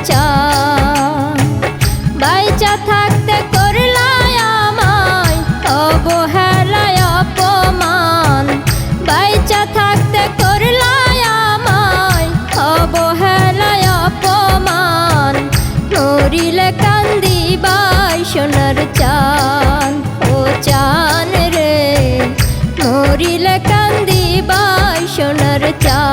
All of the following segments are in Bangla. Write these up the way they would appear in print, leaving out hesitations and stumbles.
চান। বাইচা থাকতে করলাই আমায় অবহেলায় অপমান। বাইচা থাকতে করলাই আমায় অবহেলায় অপমান। মরিলে কান্দিবাই সোনার চান, ও চান রে মরিলে কান্দিবাই সোনার চান।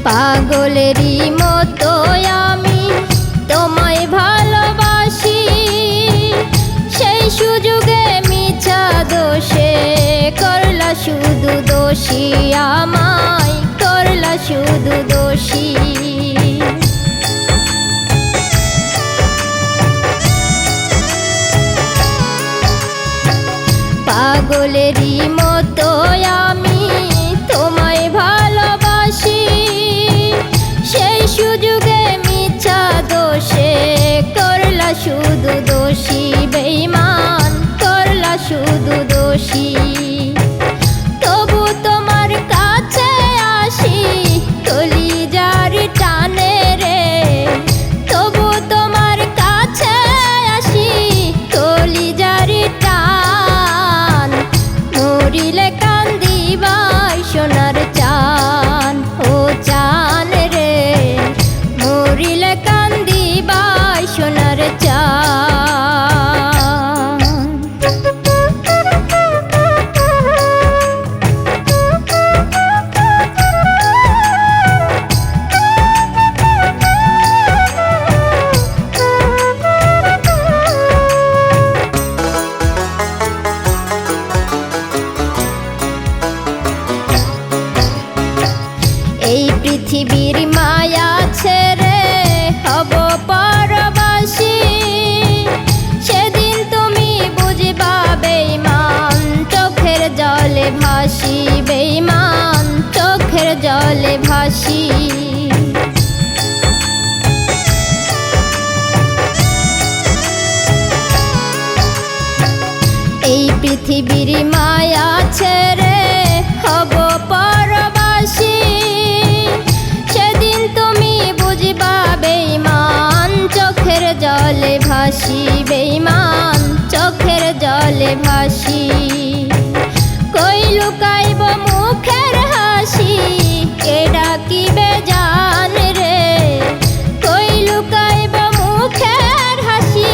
পাগলেরই মতো আমি তোমায় ভালোবাসি। সেই সুযোগে মিছা দোষে করলা শুধু দোষী, আমায় করলা শুধু দোষী। পাগলেরই মতো আমি তোমায় ভালোবাসি। সেই সুযোগে মিছা দোষে করলা শুধু দোষী, বেঈমান করলা শুধু দোষী। তবু তোমার কাছে আসি কলিজার টানে রে। তবু তোমার কাছে আসি কলিজার টান। মরিলে কান্দিবাই সোনার চান, ও চান রে মরিলে কান্দিবাই সোনার চান। এই পৃথিবীর মায়া ছেড়ে হব পরবাসী। সেদিন তুমি বুঝবা বেঈমান চোখের জলে ভাসি, বেঈমান চোখের জলে ভাসি। এই পৃথিবীর মায়া ছেড়ে হব পরবাসী। সেদিন তুমি বুঝবা বেঈমান চোখের জলে ভাসি, বেঈমান চোখের জলে ভাসি। কই লুকাইব মুখের হাসি কে ডাকিবে জান রে। কই লুকাইব মুখের হাসি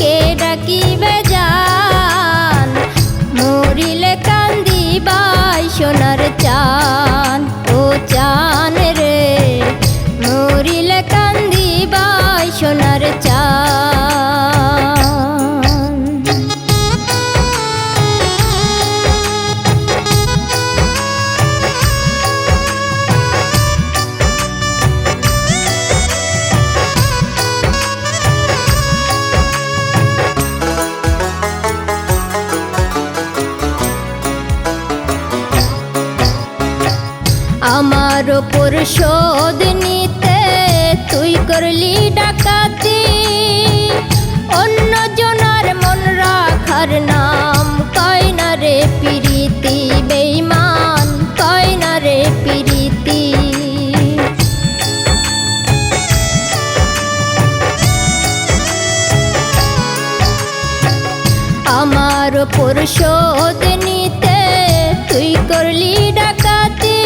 কে ডাকিবে জান। মরিলে কান্দিবাই সোনার চান, ও চান রে মরিলে কান্দিবাই সোনার চান। আমার ওপর শোধ নিতে তুই করলি ডাকাতি। অন্য জনার মন রাখার নাম কয় না রে প্রীতি, বেঈমান কয় না রে প্রীতি। আমার ওপর শোধ নিতে তুই করলি ডাকাতি।